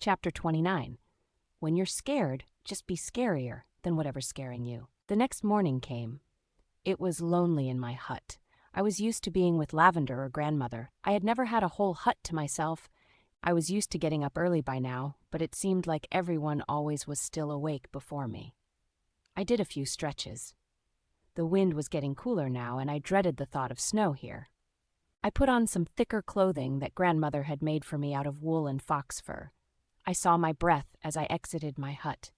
Chapter 29. When you're scared, just be scarier than whatever's scaring you. The next morning came. It was lonely in my hut. I was used to being with Lavender or grandmother. I had never had a whole hut to myself. I was used to getting up early by now, but it seemed like everyone always was still awake before me. I did a few stretches. The wind was getting cooler now, and I dreaded the thought of snow here. I put on some thicker clothing that grandmother had made for me out of wool and fox fur. I saw my breath as I exited my hut.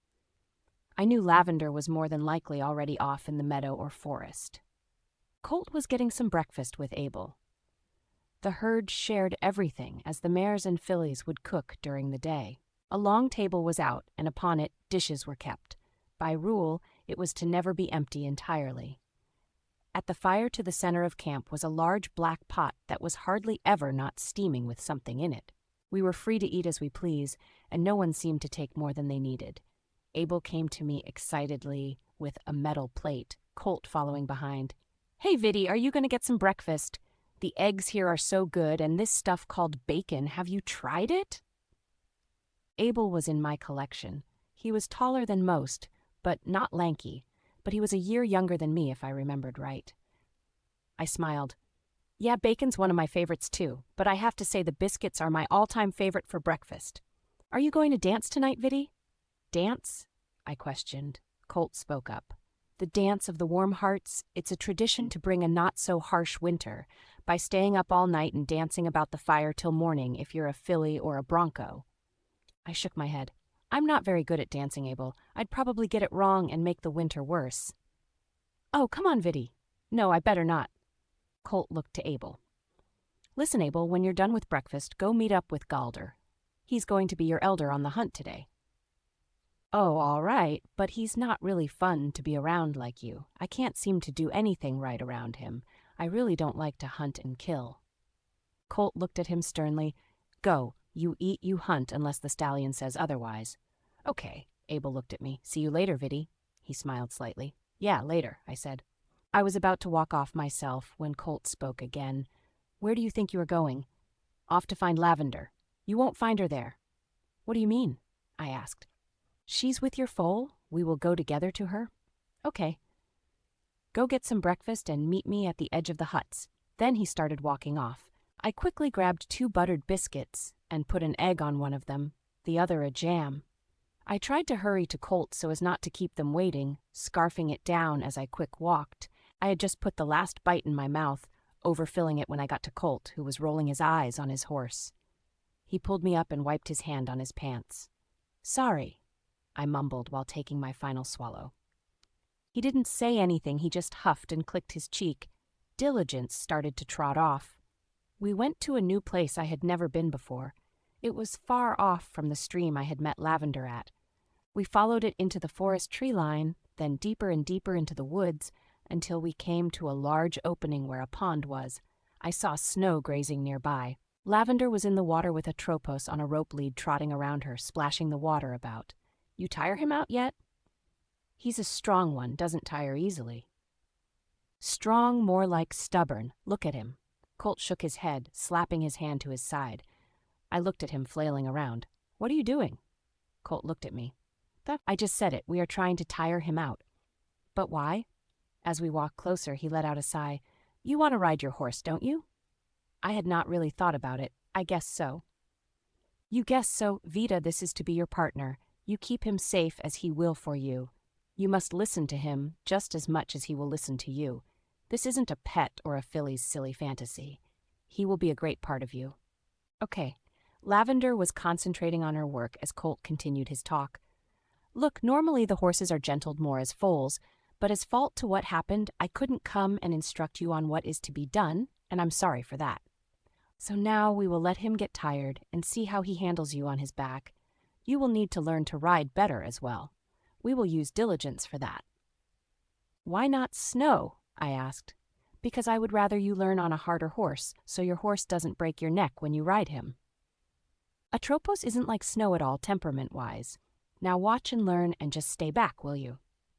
I knew Lavender was more than likely already off in the meadow or forest. Colt was getting some breakfast with Abel. The herd shared everything, as the mares and fillies would cook during the day. A long table was out, and upon it dishes were kept. By rule, it was to never be empty entirely. At the fire to the center of camp was a large black pot that was hardly ever not steaming with something in it. We were free to eat as we please, and no one seemed to take more than they needed. Abel came to me excitedly with a metal plate, Colt following behind. "Hey, Viddy, are you going to get some breakfast? The eggs here are so good, and this stuff called bacon, have you tried it?" Abel was in my collection. He was taller than most, but not lanky, but he was a year younger than me if I remembered right. I smiled. "Yeah, bacon's one of my favorites too, but I have to say the biscuits are my all-time favorite for breakfast. Are you going to dance tonight, Viddy?" "Dance?" I questioned. Colt spoke up. "The dance of the warm hearts, it's a tradition to bring a not-so-harsh winter, by staying up all night and dancing about the fire till morning if you're a filly or a bronco." I shook my head. "I'm not very good at dancing, Abel. I'd probably get it wrong and make the winter worse." "Oh, come on, Viddy." "No, I better not." Colt looked to Abel. "Listen, Abel, when you're done with breakfast, go meet up with Galder. He's going to be your elder on the hunt today." "Oh, all right, but he's not really fun to be around like you. I can't seem to do anything right around him. I really don't like to hunt and kill." Colt looked at him sternly. "Go, you eat, you hunt, unless the stallion says otherwise." "Okay," Abel looked at me. "See you later, Viddy." He smiled slightly. "Yeah, later," I said. I was about to walk off myself when Colt spoke again. "Where do you think you are going?" "Off to find Lavender." "You won't find her there." "What do you mean?" I asked. "She's with your foal? We will go together to her?" "Okay. Go get some breakfast and meet me at the edge of the huts." Then he started walking off. I quickly grabbed 2 buttered biscuits and put an egg on one of them, the other a jam. I tried to hurry to Colt so as not to keep them waiting, scarfing it down as I quick walked. I had just put the last bite in my mouth, overfilling it when I got to Colt, who was rolling his eyes on his horse. He pulled me up and wiped his hand on his pants. "Sorry," I mumbled while taking my final swallow. He didn't say anything, he just huffed and clicked his cheek. Diligence started to trot off. We went to a new place I had never been before. It was far off from the stream I had met Lavender at. We followed it into the forest tree line, then deeper and deeper into the woods, until we came to a large opening where a pond was. I saw Snow grazing nearby. Lavender was in the water with a tropos on a rope lead trotting around her, splashing the water about. "You tire him out yet?" "He's a strong one, doesn't tire easily." "Strong, more like stubborn. Look at him." Colt shook his head, slapping his hand to his side. I looked at him flailing around. "What are you doing?" Colt looked at me. "I just said it. We are trying to tire him out." "But why?" As we walked closer, he let out a sigh. "You want to ride your horse, don't you?" I had not really thought about it. "I guess so." "You guess so. Vita, this is to be your partner. You keep him safe as he will for you. You must listen to him just as much as he will listen to you. This isn't a pet or a filly's silly fantasy. He will be a great part of you." "Okay." Lavender was concentrating on her work as Colt continued his talk. "Look, normally the horses are gentled more as foals, but as fault to what happened, I couldn't come and instruct you on what is to be done, and I'm sorry for that. So now we will let him get tired and see how he handles you on his back. You will need to learn to ride better as well. We will use Diligence for that." "Why not Snow?" I asked. "Because I would rather you learn on a harder horse, so your horse doesn't break your neck when you ride him." "Atropos isn't like Snow at all temperament-wise. Now watch and learn and just stay back, will you?"